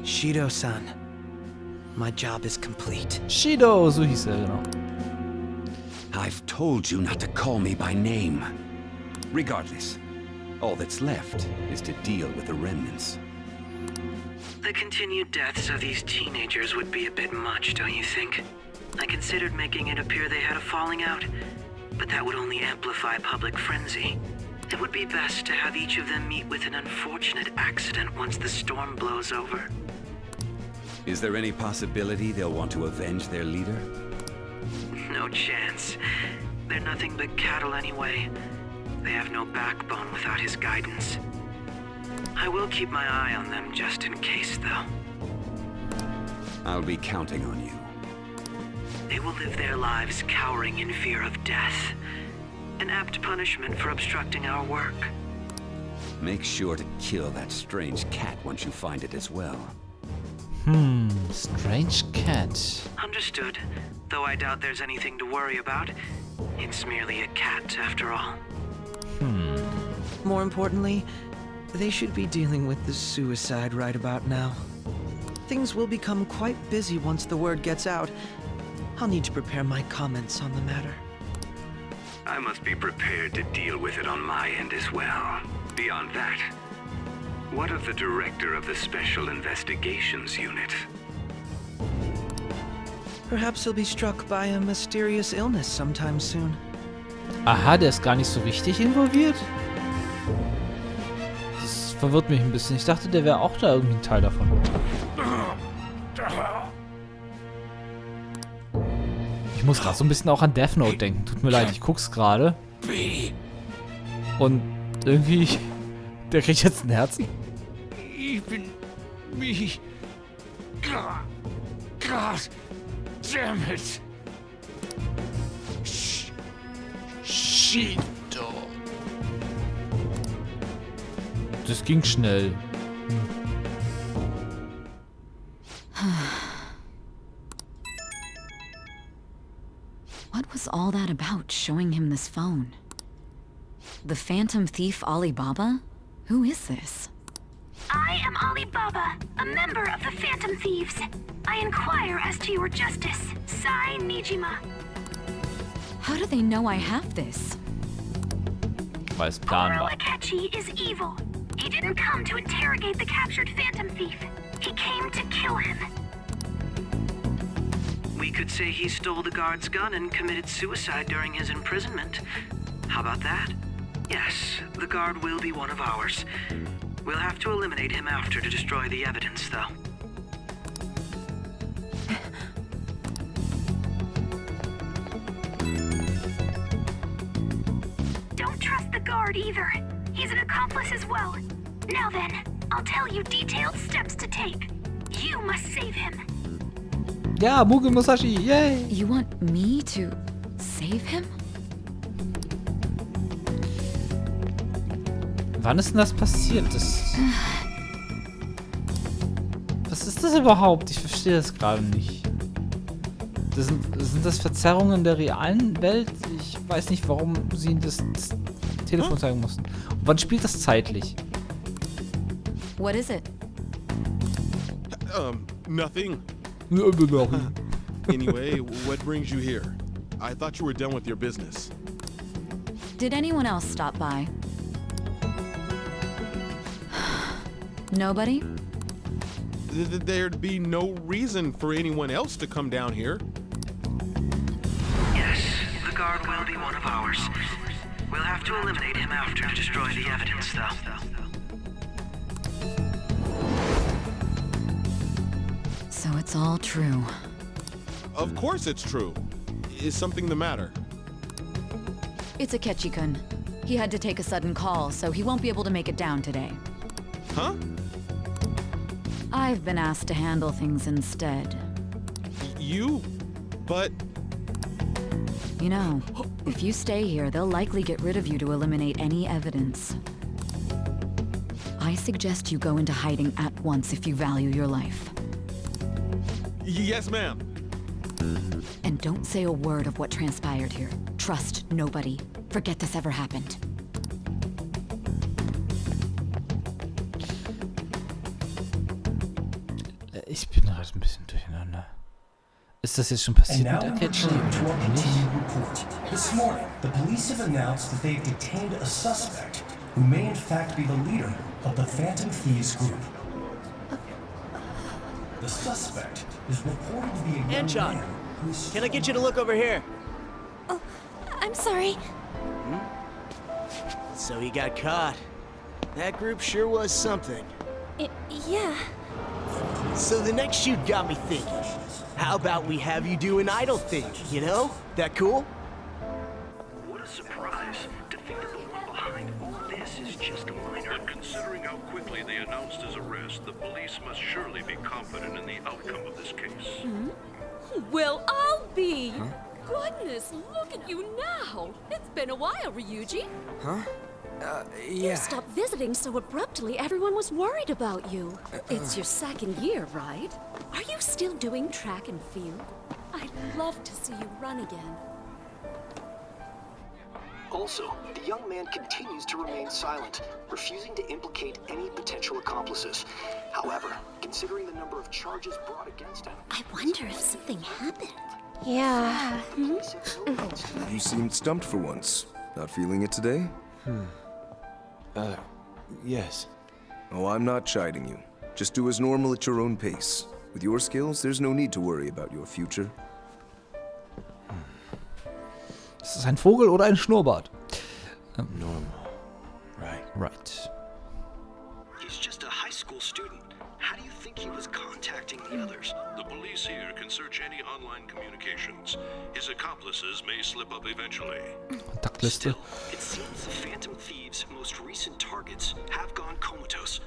Shido-san, my job is complete. Shido, so hieß er, genau. I've told you not to call me by name. Regardless, all that's left is to deal with the remnants. The continued deaths of these teenagers would be a bit much, don't you think? I considered making it appear they had a falling out, but that would only amplify public frenzy. It would be best to have each of them meet with an unfortunate accident once the storm blows over. Is there any possibility they'll want to avenge their leader? No chance. They're nothing but cattle anyway. They have no backbone without his guidance. I will keep my eye on them just in case, though. I'll be counting on you. They will live their lives cowering in fear of death. An apt punishment for obstructing our work. Make sure to kill that strange cat once you find it as well. Strange cat. Understood. Though I doubt there's anything to worry about. It's merely a cat, after all. More importantly, they should be dealing with the suicide right about now. Things will become quite busy once the word gets out. I'll need to prepare my comments on the matter. I must be prepared to deal with it on my end as well. Beyond that, what of the director of the Special Investigations Unit? Perhaps he'll be struck by a mysterious illness sometime soon. Aha, der ist gar nicht so richtig involviert? Das verwirrt mich ein bisschen. Ich dachte, der wäre auch da irgendwie ein Teil davon. Ich muss gerade so ein bisschen auch an Death Note denken. Tut mir leid, ich guck's gerade. Und irgendwie... Der kriegt jetzt ein Herz. Ich bin wie Gras. Damn it. Shido. Das ging schnell. What was all that about, showing him this phone? The phantom thief Alibaba? Who is this? I am Alibaba, a member of the Phantom Thieves. I inquire as to your justice. Sai Nijima. How do they know I have this? Weil es planbar. Akechi is evil. He didn't come to interrogate the captured Phantom Thief. He came to kill him. We could say he stole the guard's gun and committed suicide during his imprisonment. How about that? Yes, the guard will be one of ours. We'll have to eliminate him after to destroy the evidence, though. Don't trust the guard either. He's an accomplice as well. Now then, I'll tell you detailed steps to take. You must save him. Ja, Mugen Musashi, yay! You want me to save him? Wann ist denn das passiert? Was ist das überhaupt? Ich verstehe das gerade nicht. Sind das Verzerrungen der realen Welt? Ich weiß nicht, warum sie das Telefon zeigen mussten. Und wann spielt das zeitlich? What is it? Nothing. Anyway, what brings you here? I thought you were done with your business. Did anyone else stop by? Nobody? There'd be no reason for anyone else to come down here. Yes, the guard will be one of ours. We'll have to eliminate him after to destroy the evidence, though. So it's all true. Of course it's true. Is something the matter? It's Akechi-kun. He had to take a sudden call, so he won't be able to make it down today. Huh? I've been asked to handle things instead. You? But... You know, if you stay here, they'll likely get rid of you to eliminate any evidence. I suggest you go into hiding at once if you value your life. Yes, ma'am. And don't say a word of what transpired here. Trust nobody. Forget this ever happened. Ich bin gerade ein bisschen durcheinander. Ist das jetzt schon passiert And mit now we Akechi return to oder our nicht? continued report. This morning, the police have announced that they have detained a suspect who may in fact be the leader of the Phantom Thieves group. The suspect is reported to be a young John, man who is can I get you to look over here? Oh, I'm sorry. So he got caught. That group sure was something. Yeah. So the next shoot got me thinking. How about we have you do an idol thing, you know? That cool? What a surprise to think that the one behind all this is just a minor. But considering how quickly they announced his arrest, the police must surely be confident in the outcome of this case. Well, I'll be. Goodness, look at you now. It's been a while, Ryuji. Yeah. You stopped visiting so abruptly, everyone was worried about you. It's your second year, right? Are you still doing track and field? I'd love to see you run again. Also, the young man continues to remain silent, refusing to implicate any potential accomplices. However, considering the number of charges brought against him, I wonder if something happened. Yeah. You seemed stumped for once. Not feeling it today? Yes. Oh, I'm not chiding you. Just do as normal at your own pace. With your skills, there's no need to worry about your future. Ist das ein Vogel oder ein Schnurrbart? Normal. Right. he's just a high school student. How do you think he was contacting the others? The police here can search any online communications. His accomplices may slip up eventually. Kontaktliste. Still, it seems the Phantom Thieves' most recent targets have gone comatose.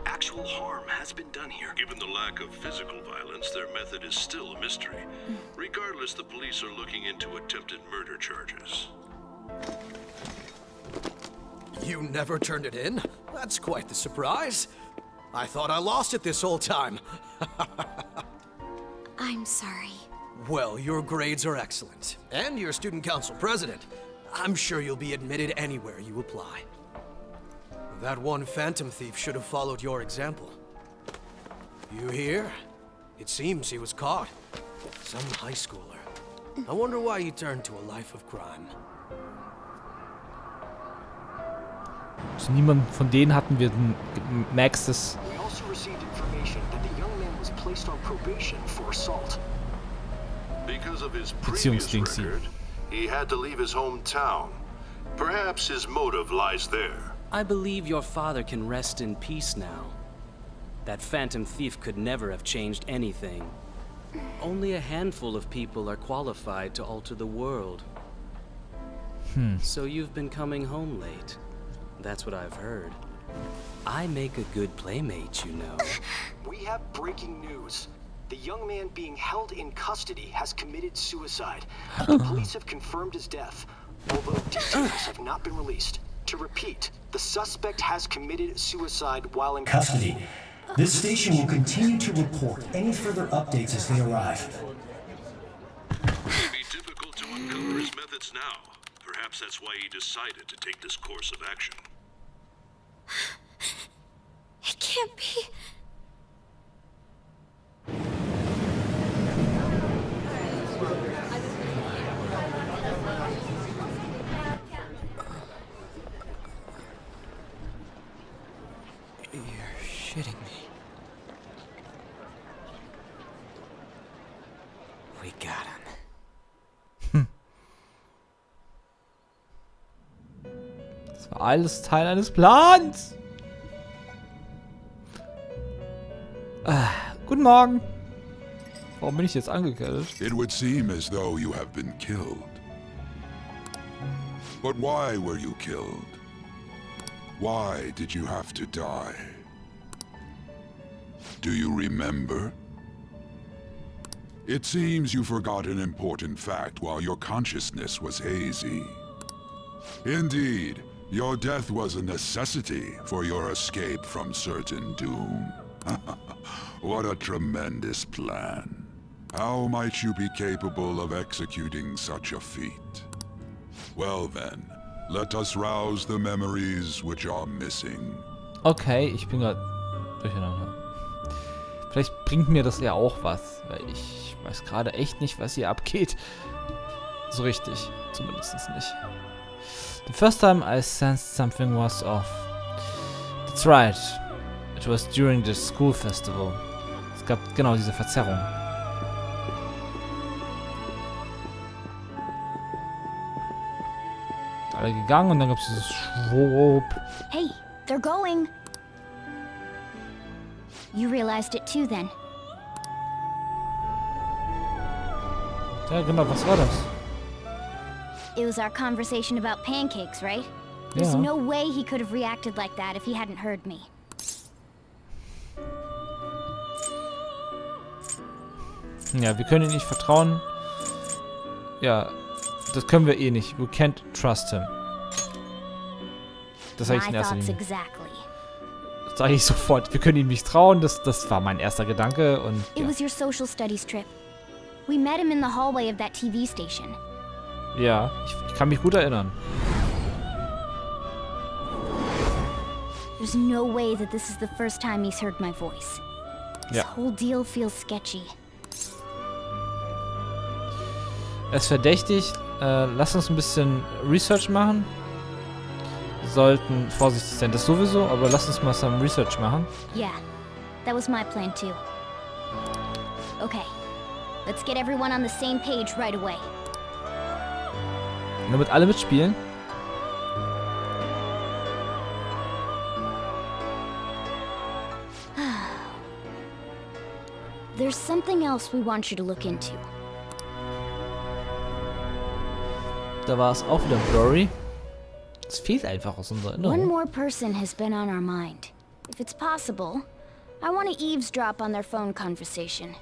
Actual harm has been done here. Given the lack of physical violence, their method is still a mystery. Regardless, the police are looking into attempted murder charges. You never turned it in? That's quite the surprise. I thought I lost it this whole time. I'm sorry. Well, your grades are excellent. And you're student council president. I'm sure you'll be admitted anywhere you apply. That one phantom thief should have followed your example. You hear? It seems he was caught. Some high schooler. I wonder why he turned to a life of crime. Also niemand von denen hatten wir Max das. We also received information that the young man was placed on probation for assault. Because of his previous record, he had to leave his hometown. Perhaps his motive lies there. I believe your father can rest in peace now. That phantom thief could never have changed anything. Only a handful of people are qualified to alter the world. So you've been coming home late. That's what I've heard. I make a good playmate, you know. We have breaking news. The young man being held in custody has committed suicide. The police have confirmed his death, although details have not been released. To repeat, the suspect has committed suicide while in custody. This station will continue to report any further updates as they arrive. It may be difficult to uncover his methods now. Perhaps that's why he decided to take this course of action. It can't be. You're shitting me. We got him. Das war alles Teil eines Plans. Guten Morgen. Warum bin ich jetzt angekettet? It would seem as though you have been killed. But why were you killed? Why did you have to die? Do you remember? It seems you forgot an important fact while your consciousness was hazy. Indeed, your death was a necessity for your escape from certain doom. What a tremendous plan. How might you be capable of executing such a feat? Well then, let us rouse the memories which are missing. Okay, ich bin gerade durcheinander. Vielleicht bringt mir das ja auch was, weil ich weiß gerade echt nicht, was hier abgeht. So richtig. Zumindest nicht. The first time I sensed something was off. That's right. It was during the school festival. Es gab genau diese Verzerrung. Alle gegangen und dann gab es dieses Schwupp. Hey, they're going. You realized it too then. Ja, genau, was war das? It was our conversation about pancakes, right? There's Ja. no way he could have reacted like that if he hadn't heard me. Ja, wir können ihm nicht vertrauen. Ja, das können wir eh nicht. We can't trust him. Das sage ich in My erster thoughts Linie. exactly. Das sage ich sofort. Wir können ihm nicht trauen. Das war mein erster Gedanke. Und It ja. was your social studies trip. We met him in the hallway of that TV station. Ja, ich kann mich gut erinnern. There's no way that this is the first time he's heard my voice. This Ja. whole deal feels sketchy. Er ist verdächtig. Lass uns ein bisschen Research machen. Wir sollten vorsichtig sein, das sowieso, aber lass uns mal some Research machen. Yeah, that was my plan too. Okay, let's get everyone on the same page right away. Damit alle mitspielen. There's something else we want you to look into. Da war es auch wieder blurry. Es fehlt einfach aus unserer One Erinnerung. more person has been on our mind. If it's possible, I want to eavesdrop on their phone conversation.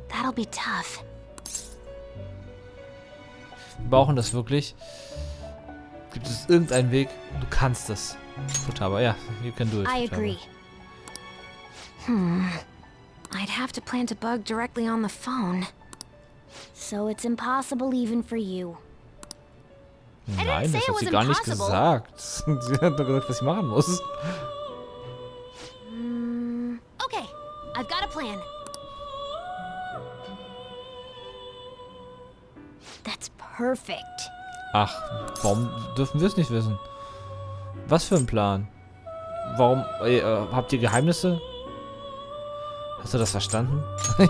That'll be tough. Wir brauchen das wirklich. Gibt es irgendeinen Weg? Du kannst es. Futaba, ja. You can do it. I Futaba. agree. I'd have to plant a bug directly on the phone. So it's impossible even for you. Nein, das it hat sie was gar nicht impossible. gesagt. Sie hat nur gesagt, was sie machen muss. Okay, I've got a plan. That's perfect. Ach, warum dürfen wir es nicht wissen? Was für ein Plan? Warum? Habt ihr Geheimnisse? Hast du das verstanden?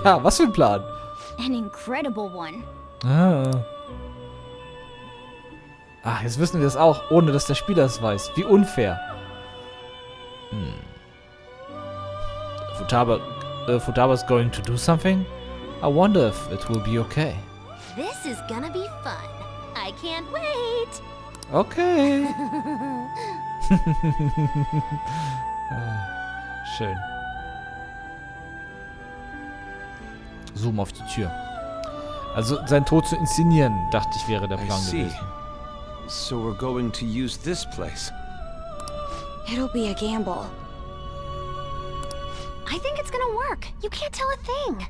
Ja, was für ein Plan? An incredible one. Ach, jetzt wissen wir es auch, ohne dass der Spieler es weiß. Wie unfair. Futaba's going to do something? I wonder if it will be okay. This is gonna be fun. I can't wait. Okay. Schön. Zoom auf die Tür. Also, seinen Tod zu inszenieren, dachte ich, wäre der Plan gewesen. So we're going to use this place. It'll be a gamble. I think it's gonna work. You can't tell a thing.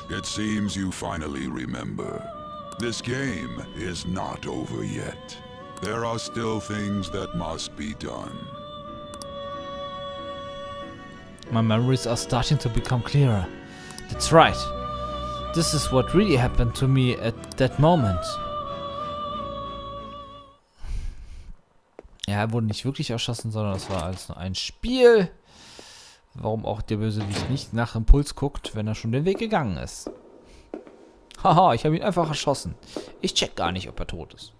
It seems you finally remember. This game is not over yet. There are still things that must be done. My memories are starting to become clearer. That's right. This is what really happened to me at that moment. Ja, er wurde nicht wirklich erschossen, sondern es war alles nur ein Spiel. Warum auch der Bösewicht nicht nach Impuls guckt, wenn er schon den Weg gegangen ist. Haha, ich habe ihn einfach erschossen. Ich check gar nicht, ob er tot ist.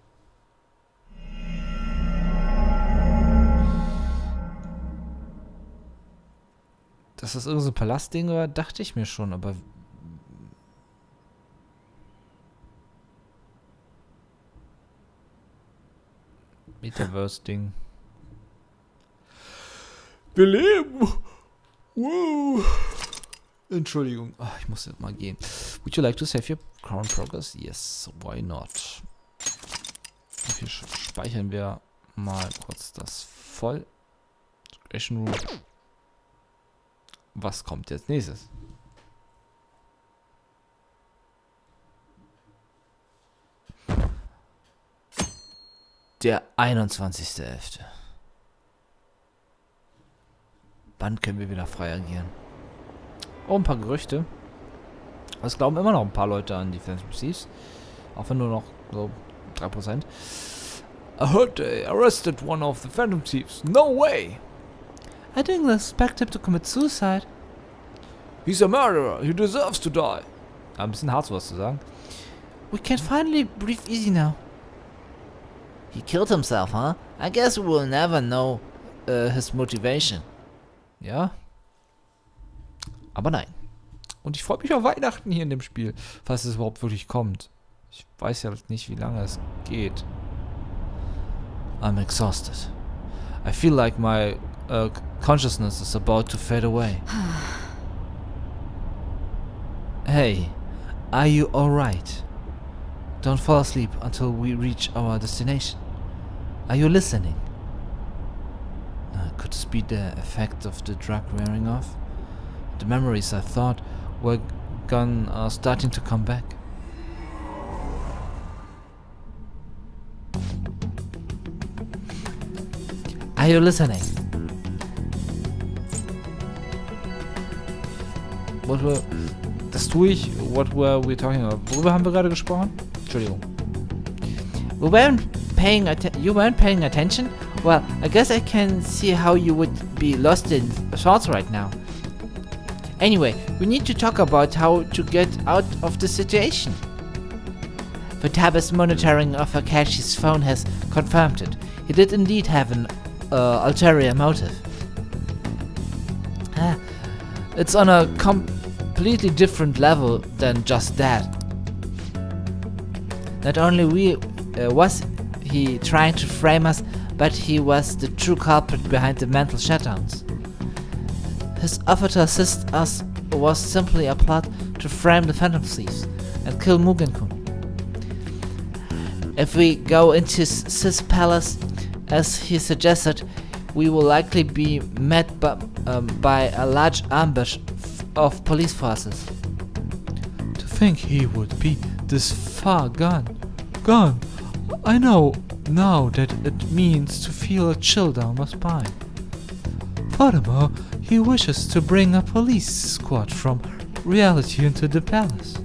Dass das irgendein so Palastding war, dachte ich mir schon, aber... Metaverse-Ding. Wir leben! Wow. Entschuldigung, ich muss jetzt mal gehen. Would you like to save your current progress? Yes, why not? Hier speichern wir mal kurz das voll. Creation Room. Was kommt jetzt nächstes? Der 21.11. Wann können wir wieder frei agieren? Oh, ein paar Gerüchte. Es glauben immer noch ein paar Leute an die Phantom Thieves. Auch wenn nur noch so 3%. I heard they arrested one of the Phantom Thieves. No way! I didn't expect him to commit suicide. He's a murderer. He deserves to die. Ein bisschen hart sowas zu sagen. We can finally breathe easy now. He killed himself, huh? I guess we will never know his motivation. Ja? Aber nein. Und ich freue mich auf Weihnachten hier in dem Spiel, falls es überhaupt wirklich kommt. Ich weiß ja nicht, wie lange es geht. I'm exhausted. I feel like my consciousness is about to fade away. Hey, are you alright? Don't fall asleep until we reach our destination. Are you listening? Could this be the effect of the drug wearing off? The memories I thought were gone are starting to come back. Are you listening? Das tue ich. What were we talking about? Worüber haben wir gerade gesprochen? Entschuldigung. You weren't paying attention? Well, I guess I can see how you would be lost in thoughts right now. Anyway, we need to talk about how to get out of the situation. Vitaba's monitoring of Akashi's phone has confirmed it. He did indeed have an ulterior motive. It's on a completely different level than just that. Not only was he trying to frame us, but he was the true culprit behind the mental shutdowns. His offer to assist us was simply a plot to frame the Phantom Thieves and kill Mugen-kun. If we go into Sis Palace, as he suggested, we will likely be met by a large ambush of police forces. To think he would be this far gone. I know now that it means to feel a chill down my spine. Furthermore, he wishes to bring a police squad from reality into the palace.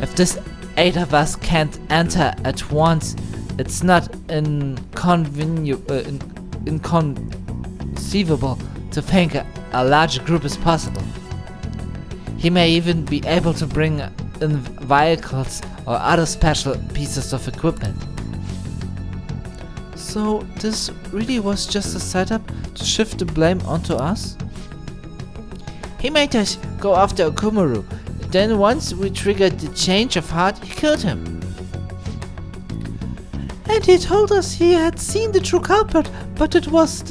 If this 8 of us can't enter at once, it's not inconceivable to think a larger group is possible. He may even be able to bring in vehicles or other special pieces of equipment. So this really was just a setup to shift the blame onto us? He made us go after Okumaru. Then once we triggered the change of heart, he killed him. And he told us he had seen the true culprit, but it was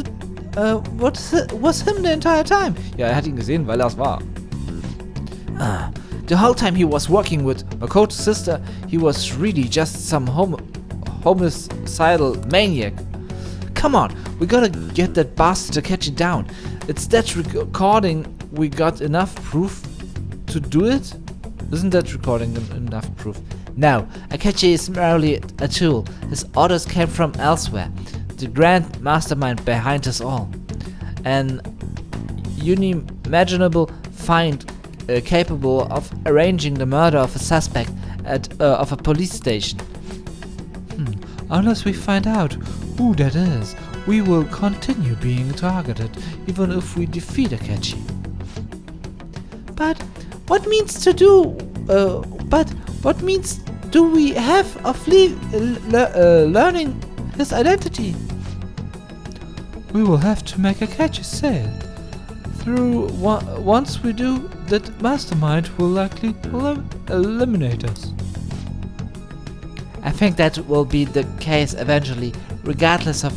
was him the entire time. Ja, hat ihn gesehen, weil es war. The whole time he was working with Makoto's sister, he was really just some homicidal maniac. Come on, we gotta get that bastard to catch it down. It's that recording we got enough proof to do it? Isn't that recording enough proof? No, Akechi is merely a tool. His orders came from elsewhere. The grand mastermind behind us all. An unimaginable find capable of arranging the murder of a suspect of a police station. Unless we find out who that is, we will continue being targeted, even if we defeat Akechi. But what means do we have of learning his identity? We will have to make Akechi say it. Once we do, that mastermind will likely eliminate us. I think that will be the case eventually, regardless of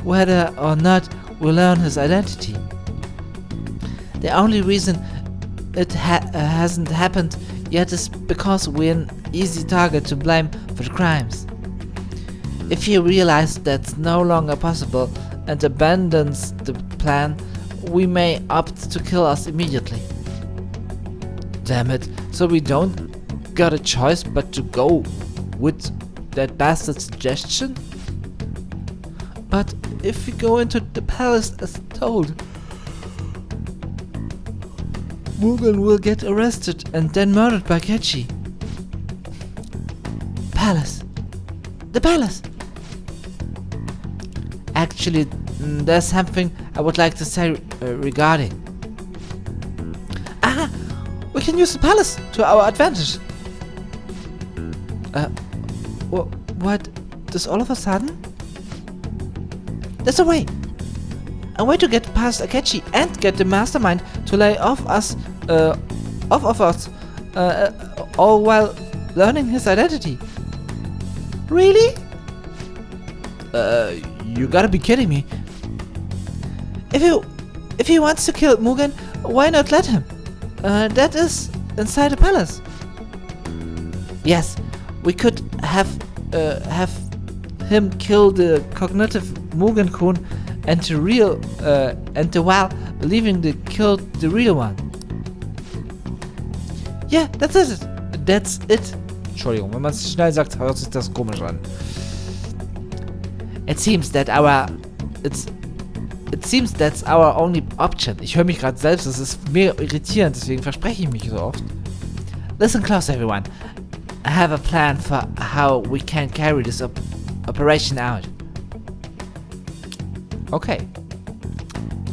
whether or not we learn his identity. The only reason it hasn't happened yet is because we're an easy target to blame for the crimes. If he realizes that's no longer possible and abandons the plan, we may opt to kill us immediately. Damn it, so we don't got a choice but to go with that bastard's suggestion? But if we go into the palace as told, Mugen will get arrested and then murdered by Kechi. Palace. The palace! Actually, there's something I would like to say regarding. Ah! We can use the palace to our advantage. What? Does all of a sudden? There's a way to get past Akechi and get the mastermind to lay off us, all while learning his identity. Really? You gotta be kidding me. If he wants to kill Mugen, why not let him? That is inside the palace. Yes, we could have him kill the cognitive Mugen-kun and the real, and the while believing they killed the real one. Yeah, that's it. That's it. Entschuldigung, wenn man es schnell sagt, hört sich das komisch an. It seems that's our only option. Ich höre mich gerade selbst, das ist mega irritierend, deswegen verspreche ich mich so oft. Listen close, everyone. I have a plan for how we can carry this operation out. Okay.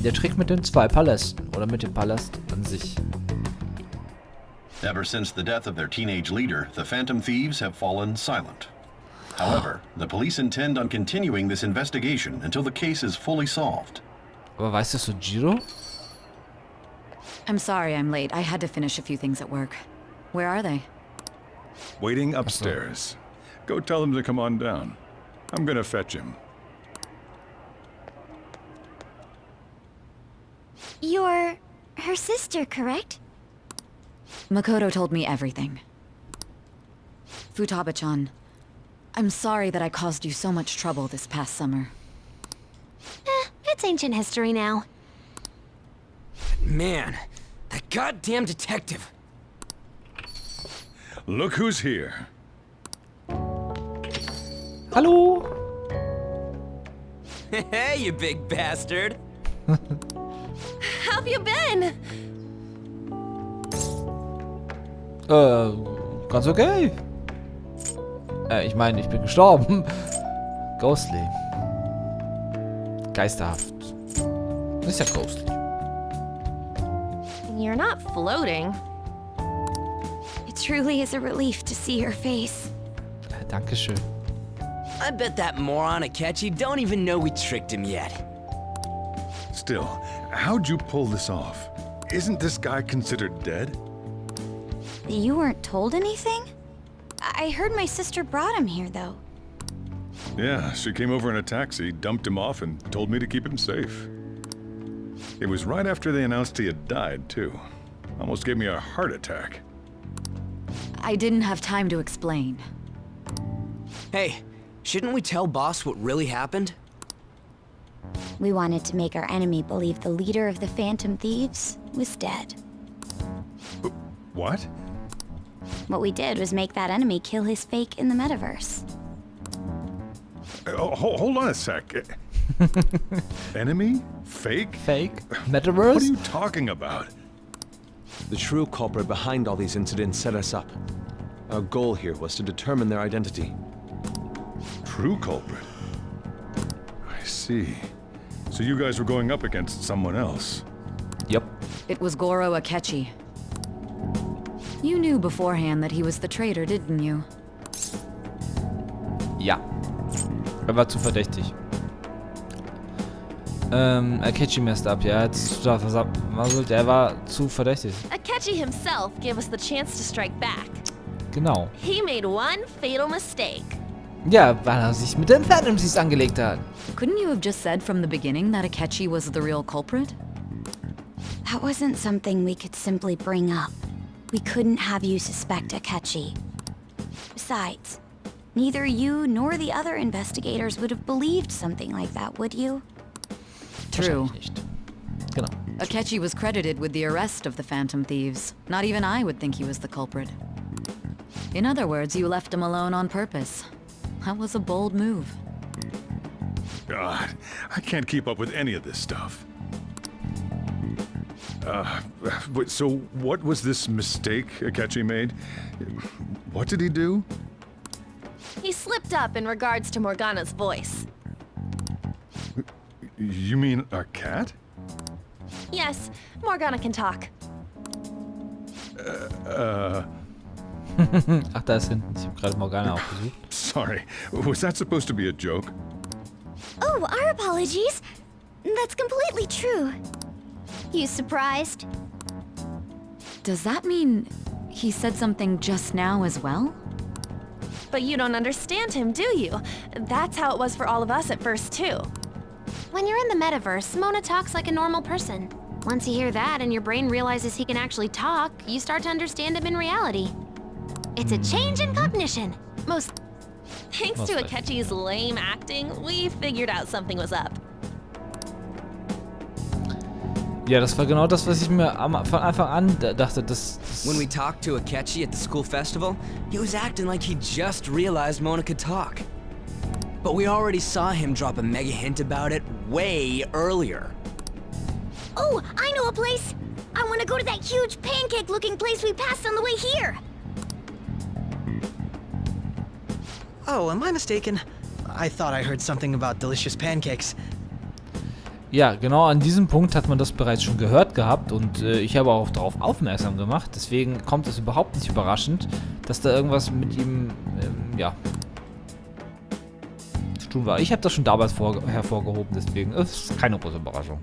Der Trick mit den 2 Palästen oder mit dem Palast an sich. Ever since the death of their teenage leader, the Phantom Thieves have fallen silent. However, the police intend on continuing this investigation until the case is fully solved. Aber weiß das Sojiro? I'm sorry I'm late. I had to finish a few things at work. Where are they? Waiting upstairs. Go tell them to come on down. I'm gonna fetch him. You're her sister, correct? Makoto told me everything. Futaba-chan, I'm sorry that I caused you so much trouble this past summer. It's ancient history now. Man, that goddamn detective. Look who's here. Hallo? Hey, you big bastard. How have you been? Ganz okay. Ich meine, ich bin gestorben. Ghostly. Geisterhaft. Ist ja ghostly. You're not floating. It truly is a relief to see your face. Dankeschön. I bet that moron Akechi don't even know we tricked him yet. Still, how'd you pull this off? Isn't this guy considered dead? You weren't told anything? I heard my sister brought him here, though. Yeah, she came over in a taxi, dumped him off, and told me to keep him safe. It was right after they announced he had died, too. Almost gave me a heart attack. I didn't have time to explain. Hey, shouldn't we tell boss what really happened? We wanted to make our enemy believe the leader of the Phantom Thieves was dead. What? What we did was make that enemy kill his fake in the metaverse. Hold on a sec. Enemy? Fake? Fake? Metaverse? What are you talking about? The true culprit behind all these incidents set us up. Our goal here was to determine their identity. True culprit? I see. So you guys were going up against someone else? Yep. It was Goro Akechi. You knew beforehand that he was the traitor, didn't you? Ja. Er war zu verdächtig. Akechi messed up, ja. Er war zu verdächtig. Akechi himself gave us the chance to strike back. Genau. He made one fatal mistake. Ja, weil er sich mit den Phantom Thieves angelegt hat. Couldn't you have just said from the beginning that Akechi was the real culprit? That wasn't something we could simply bring up. We couldn't have you suspect Akechi. Besides, neither you nor the other investigators would have believed something like that, would you? True. Genau. Akechi was credited with the arrest of the Phantom Thieves. Not even I would think he was the culprit. In other words, you left him alone on purpose. That was a bold move. God, I can't keep up with any of this stuff. So what was this mistake Akechi made? What did he do? He slipped up in regards to Morgana's voice. You mean our cat? Yes, Morgana can talk. Ach, da ist hinten. Ich habe gerade Morgana aufgesucht. Sorry, was that supposed to be a joke? Oh, our apologies. That's completely true. You surprised? Does that mean he said something just now as well? But you don't understand him, do you? That's how it was for all of us at first, too. When you're in the metaverse, Mona talks like a normal person. Once you hear that and your brain realizes he can actually talk, you start to understand him in reality. It's a change in cognition. Thanks to Akechi's lame acting, we figured out something was up. Ja, das war genau das, was ich mir von Anfang an dachte. When we talked to Akechi at the school festival, he was acting like he just realized Mona could talk. But we already saw him drop a mega hint about it way earlier. Oh, I know a place! I want to go to that huge pancake-looking place we passed on the way here! Oh, am I mistaken? I thought I heard something about delicious pancakes. Ja, genau an diesem Punkt hat man das bereits schon gehört gehabt und ich habe auch darauf aufmerksam gemacht. Deswegen kommt es überhaupt nicht überraschend, dass da irgendwas mit ihm, ja, zu tun war. Ich habe das schon damals hervorgehoben, deswegen ist es keine große Überraschung.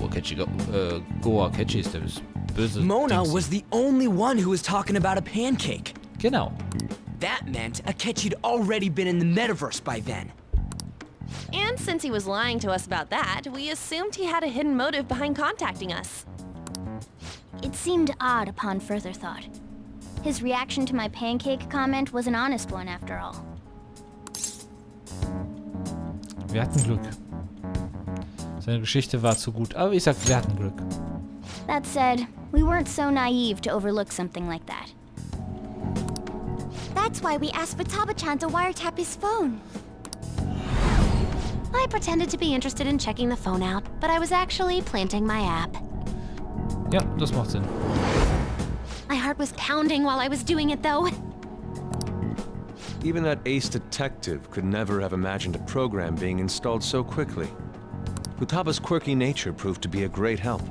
Akechi, Akechi ist der böse Mona Dings. was the only one who was talking about a pancake. Genau. That meant Akechi'd already been in the metaverse by then. And since he was lying to us about that, we assumed he had a hidden motive behind contacting us. It seemed odd upon further thought. His reaction to my pancake comment was an honest one after all. Wir hatten Glück. Seine Geschichte war zu gut, aber ich sag, wir hatten Glück. That said, we weren't so naive to overlook something like that. That's why we asked Futaba-chan to wiretap his phone. I pretended to be interested in checking the phone out, but I was actually planting my app. Ja, das macht Sinn. My heart was pounding while I was doing it, though. Even that ace detective could never have imagined a program being installed so quickly. Futaba's quirky nature proved to be a great help.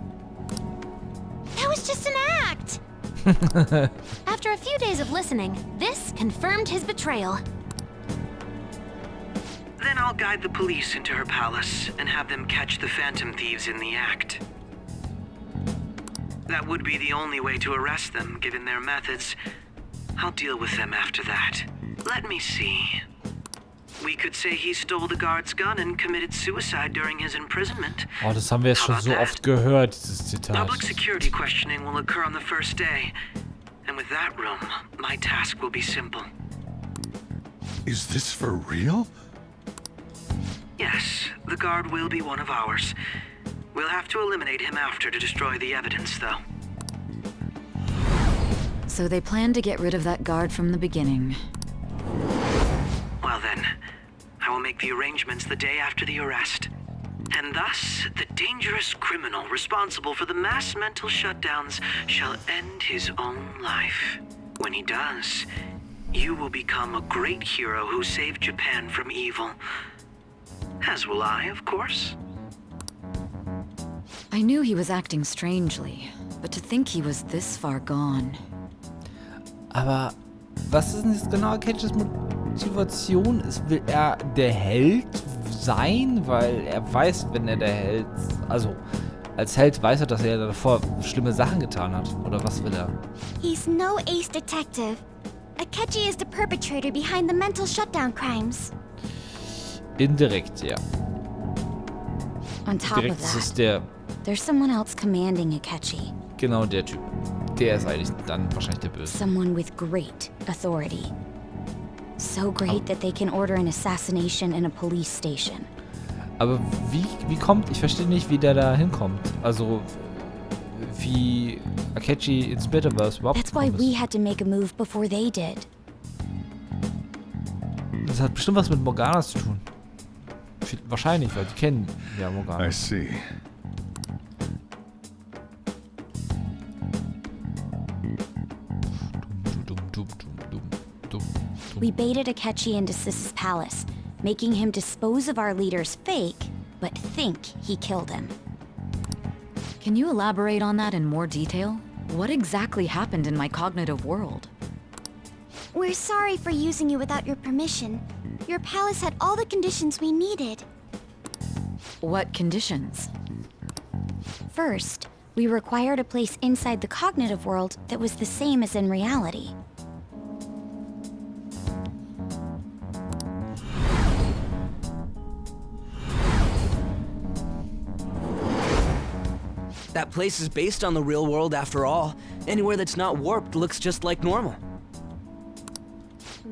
That was just an act! After a few days of listening, this confirmed his betrayal. Then I'll guide the police into her palace and have them catch the phantom thieves in the act. That would be the only way to arrest them, given their methods. I'll deal with them after that. Let me see. We could say he stole the guard's gun and committed suicide during his imprisonment. Oh, das haben wir jetzt schon so oft gehört, dieses Zitat. Public security questioning will occur on the first day. And with that room, my task will be simple. Is this for real? Yes, the guard will be one of ours. We'll have to eliminate him after to destroy the evidence, though. So they planned to get rid of that guard from the beginning. Well then, I will make the arrangements the day after the arrest. And thus, the dangerous criminal responsible for the mass mental shutdowns shall end his own life. When he does, you will become a great hero who saved Japan from evil. As will I, of course. I knew he was acting strangely, but to think he was this far gone. Aber was ist denn jetzt genau Akechis Motivation? Will er der Held sein? Weil er weiß, wenn er der Held... Also, als Held weiß er, dass er davor schlimme Sachen getan hat. Oder was will er? He's no ace detective. Akechi is the perpetrator behind the mental shutdown crimes. Indirekt, ja. On top Direkt of ist that, der... there's someone else commanding Akechi. Genau der Typ. Der ist eigentlich dann wahrscheinlich der Böse. Someone with great authority. So great that they can order an assassination in a police station. Aber wie kommt... Ich verstehe nicht, wie der da hinkommt. Also, wie Akechi ins Metaverse überhaupt That's why we had to make a move before they did. Das hat bestimmt was mit Morgana zu tun. Wahrscheinlich, weil die kennen ja Morgana. I see. We baited Akechi into Sis's palace, making him dispose of our leader's fake, but think he killed him. Can you elaborate on that in more detail? What exactly happened in my cognitive world? We're sorry for using you without your permission. Your palace had all the conditions we needed. What conditions? First, we required a place inside the cognitive world that was the same as in reality. That place is based on the real world after all. Anywhere that's not warped looks just like normal.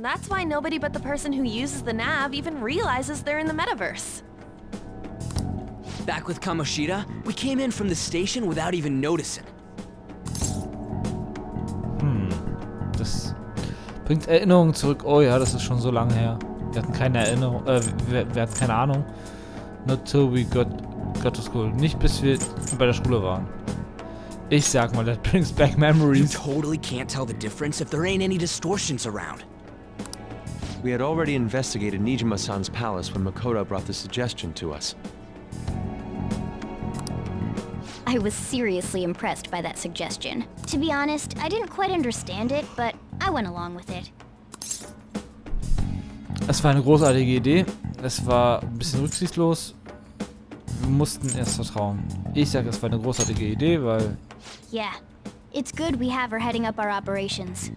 That's why nobody but the person who uses the nav even realizes they're in the metaverse. Back with Kamoshida, we came in from the station without even noticing. Das bringt Erinnerungen zurück. Oh ja, das ist schon so lange her. Wir hatten keine Erinnerung, wir hatten keine Ahnung. Not till we got to school. Nicht bis wir bei der Schule waren. Ich sag mal, that brings back memories. You totally can't tell the difference if there ain't any distortions around. We had already investigated Nijima-san's palace when Makoto brought the suggestion to us. I was seriously impressed by that suggestion. To be honest, I didn't quite understand it, but I went along with it. Es war eine großartige Idee. Es war ein bisschen rücksichtslos. Wir mussten erst vertrauen. Ich sage, es war eine großartige Idee, weil... Yeah, it's good we have her heading up our operations.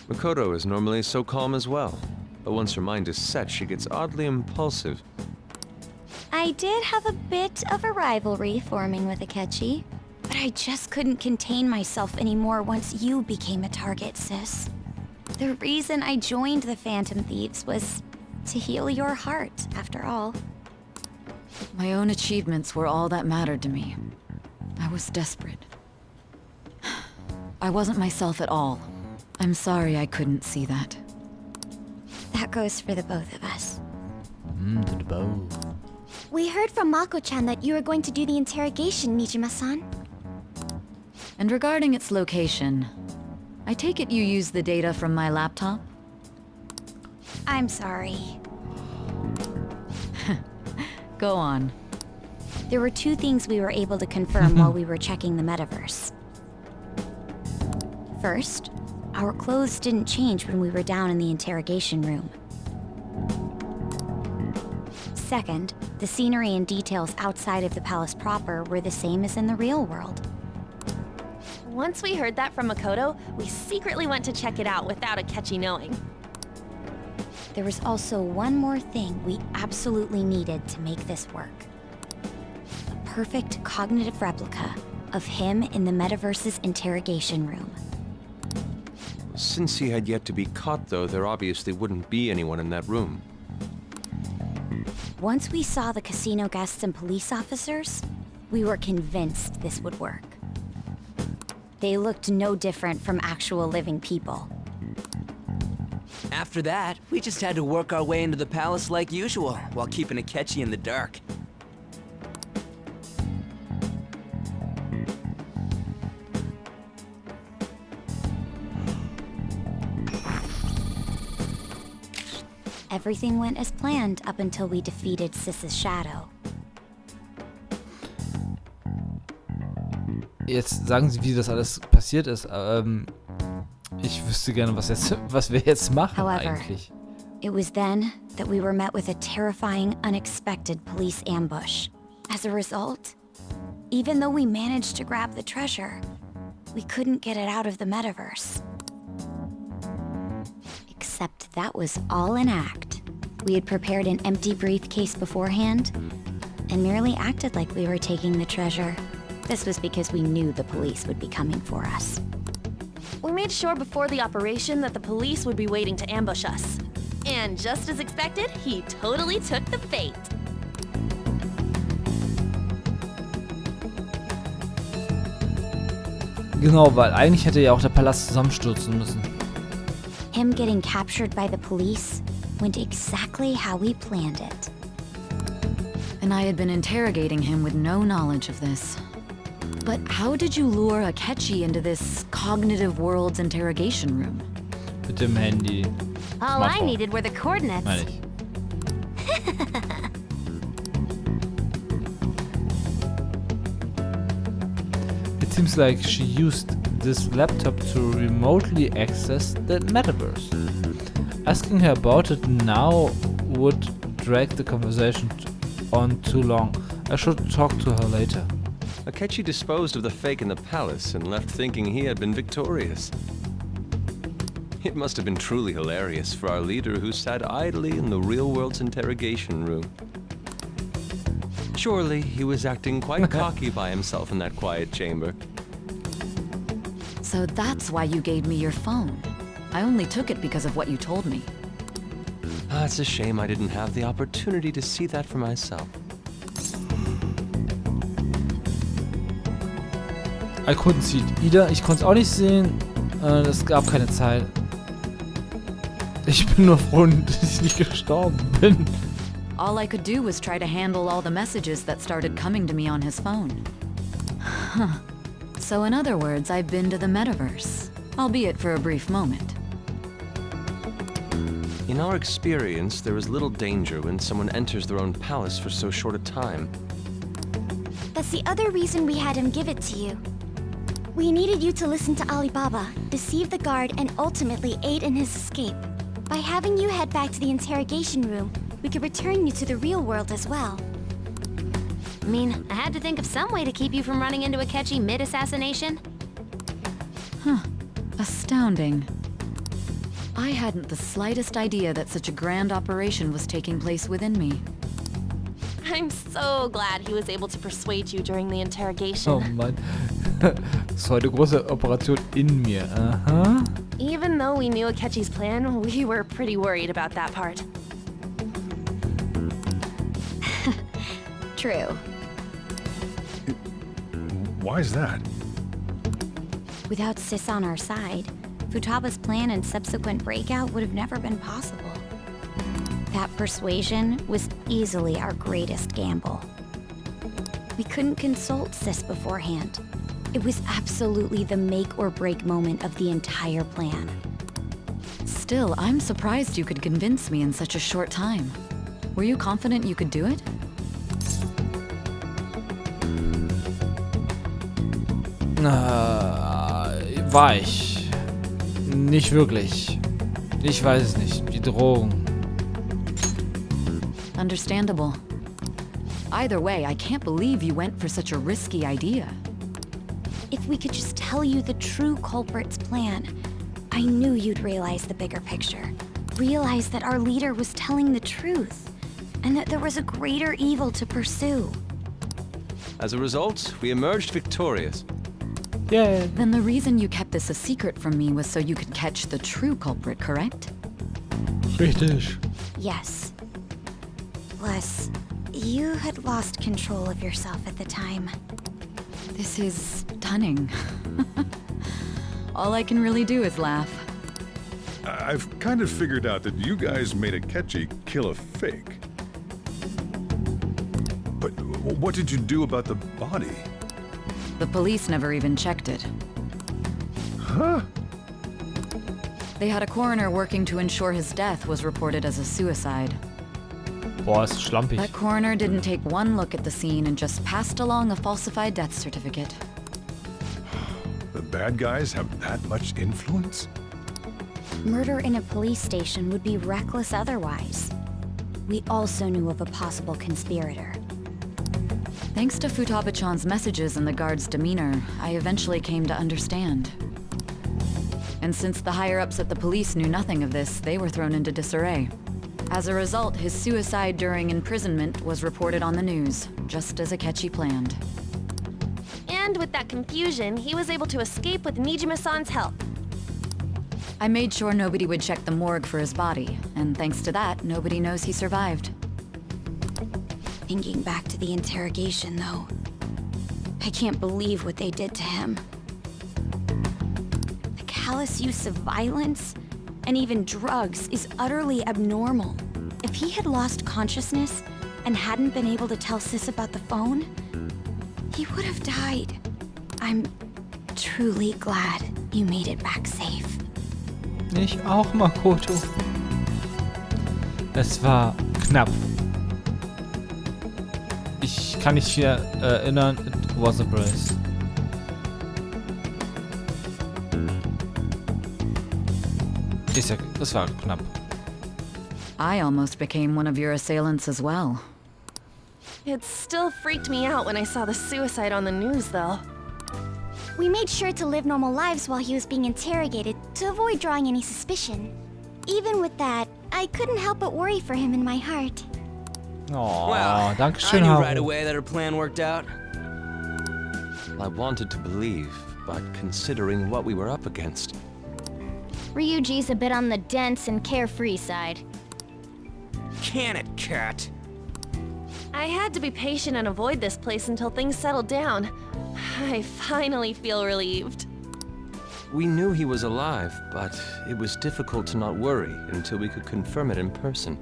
Makoto is normally so calm as well, but once her mind is set, she gets oddly impulsive. I did have a bit of a rivalry forming with Akechi, but I just couldn't contain myself anymore once you became a target, sis. The reason I joined the Phantom Thieves was to heal your heart, after all. My own achievements were all that mattered to me. I was desperate. I wasn't myself at all. I'm sorry I couldn't see that. That goes for the both of us. To the both. We heard from Mako-chan that you were going to do the interrogation, Nijima-san. And regarding its location, I take it you used the data from my laptop? I'm sorry. Go on. There were two things we were able to confirm while we were checking the metaverse. First, our clothes didn't change when we were down in the interrogation room. Second, the scenery and details outside of the palace proper were the same as in the real world. Once we heard that from Makoto, we secretly went to check it out without Akechi knowing. There was also one more thing we absolutely needed to make this work. A perfect cognitive replica of him in the metaverse's interrogation room. Since he had yet to be caught, though, there obviously wouldn't be anyone in that room. Once we saw the casino guests and police officers, we were convinced this would work. They looked no different from actual living people. After that, we just had to work our way into the palace like usual, while keeping Akechi in the dark. Everything went as planned up until we defeated Sis's shadow. Jetzt sagen Sie, wie das alles passiert ist. Ich wüsste gerne, was wir jetzt machen eigentlich. It was then that we were met with a terrifying, unexpected police ambush. As a result, even though we managed to grab the treasure, we couldn't get it out of the metaverse. Except that was all an act. We had prepared an empty briefcase beforehand and merely acted like we were taking the treasure. This was because we knew the police would be coming for us. We made sure before the operation that the police would be waiting to ambush us. And just as expected, he totally took the bait. Genau, weil eigentlich hätte ja auch der Palast zusammenstürzen müssen. Him getting captured by the police went exactly how we planned it. And I had been interrogating him with no knowledge of this. But how did you lure Akechi into this cognitive world's interrogation room? Mit dem Handy. All I Smartphone. needed were the coordinates. Meine ich. It seems like she used this laptop to remotely access the metaverse. Asking her about it now would drag the conversation on too long. I should talk to her later. Akechi disposed of the fake in the palace and left thinking he had been victorious. It must have been truly hilarious for our leader who sat idly in the real world's interrogation room. Surely he was acting quite cocky by himself in that quiet chamber. So that's why you gave me your phone. I only took it because of what you told me. It's a shame I didn't have the opportunity to see that for myself. I couldn't see it either. Ich konnte es auch nicht sehen. Es gab keine Zeit. Ich bin nur froh, dass ich nicht gestorben bin. All I could do was try to handle all the messages that started coming to me on his phone. Huh. So in other words, I've been to the metaverse, albeit for a brief moment. In our experience, there is little danger when someone enters their own palace for so short a time. That's the other reason we had him give it to you. We needed you to listen to Alibaba, deceive the guard, and ultimately aid in his escape. By having you head back to the interrogation room, we could return you to the real world as well. I mean, I had to think of some way to keep you from running into Akechi mid-assassination. Huh. Astounding. I hadn't the slightest idea that such a grand operation was taking place within me. I'm so glad he was able to persuade you during the interrogation. Oh Mann. Das ist heute eine große Operation in mir. Aha. Even though we knew Akechi's plan, we were pretty worried about that part. True. Why is that? Without Sis on our side, Futaba's plan and subsequent breakout would have never been possible. That persuasion was easily our greatest gamble. We couldn't consult Sis beforehand. It was absolutely the make or break moment of the entire plan. Still, I'm surprised you could convince me in such a short time. Were you confident you could do it? War ich. Nicht wirklich. Ich weiß es nicht. Die Drohung. Understandable. Either way, I can't believe you went for such a risky idea. If we could just tell you the true culprit's plan, I knew you'd realize the bigger picture. Realize that our leader was telling the truth, and that there was a greater evil to pursue. As a result, we emerged victorious. Yeah. Then the reason you kept this a secret from me was so you could catch the true culprit, correct? Richtig. Yes. Plus, you had lost control of yourself at the time. This is stunning. All I can really do is laugh. I've kind of figured out that you guys made Akechi kill a fake. But what did you do about the body? The police never even checked it. Huh? They had a coroner working to ensure his death was reported as a suicide. Boah, ist schlampig. That coroner didn't take one look at the scene and just passed along a falsified death certificate. The bad guys have that much influence? Murder in a police station would be reckless otherwise. We also knew of a possible conspirator. Thanks to Futaba-chan's messages and the guard's demeanor, I eventually came to understand. And since the higher-ups at the police knew nothing of this, they were thrown into disarray. As a result, his suicide during imprisonment was reported on the news, just as Akechi planned. And with that confusion, he was able to escape with Nijima-san's help. I made sure nobody would check the morgue for his body, and thanks to that, nobody knows he survived. Thinking back to the interrogation, though, I can't believe what they did to him. The callous use of violence, and even drugs is utterly abnormal. If he had lost consciousness and hadn't been able to tell Sis about the phone, he would have died. I'm truly glad you made it back safe. Ich auch, Makoto. Es war knapp. Ich kann mich hier erinnern, it was a breeze. Das war knapp. I almost became one of your assailants as well. It still freaked me out when I saw the suicide on the news, though. We made sure to live normal lives while he was being interrogated to avoid drawing any suspicion. Even with that, I couldn't help but worry for him in my heart. Oh, Well, danke I schön, knew Haru. right away that her plan worked out. I wanted to believe, but considering what we were up against. Ryuji's a bit on the dense and carefree side. Can it, cat? I had to be patient and avoid this place until things settled down. I finally feel relieved. We knew he was alive, but it was difficult to not worry until we could confirm it in person.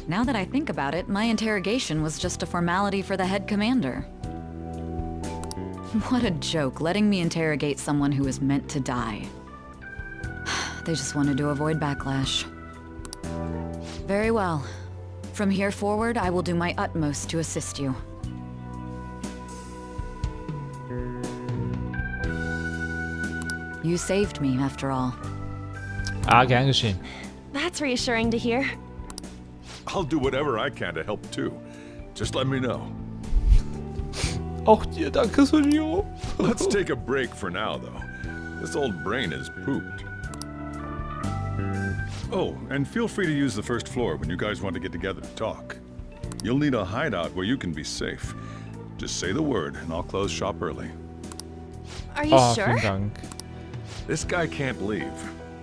Now that I think about it, my interrogation was just a formality for the head commander. What a joke, letting me interrogate someone who is meant to die. They just wanted to avoid backlash. Very well. From here forward, I will do my utmost to assist you. You saved me, after all. Ah, gern geschehen. That's reassuring to hear. I'll do whatever I can to help too. Just let me know. Auch dir, danke, Sonio. Let's take a break for now, though. This old brain is pooped. Oh, and feel free to use the first floor when you guys want to get together to talk. You'll need a hideout where you can be safe. Just say the word, and I'll close shop early. Are you sure? Vielen Dank. This guy can't leave.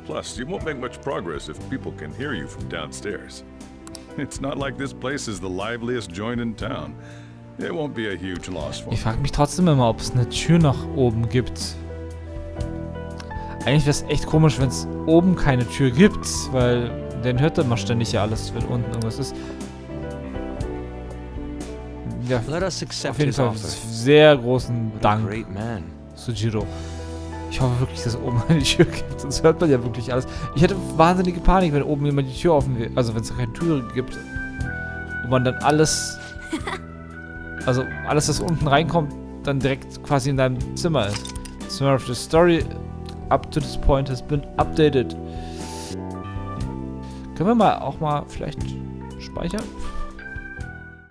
Plus, you won't make much progress if people can hear you from downstairs. It's not like this place is the liveliest joint in town. It won't be a huge loss for me. Ich frage mich trotzdem immer, ob es eine Tür nach oben gibt. Eigentlich wäre es echt komisch, wenn es oben keine Tür gibt, weil den hört dann mal ständig ja alles, wenn unten irgendwas ist. Ja, Let us accept auf jeden his Fall offer. sehr großen Dank, Great man. Sujiro. Ich hoffe wirklich, dass es oben eine Tür gibt, sonst hört man ja wirklich alles. Ich hätte wahnsinnige Panik, wenn oben jemand die Tür offen will, also wenn es keine Tür gibt und man dann alles, also alles, was unten reinkommt, dann direkt quasi in deinem Zimmer ist. Summary of the story up to this point has been updated. Können wir mal auch mal vielleicht speichern?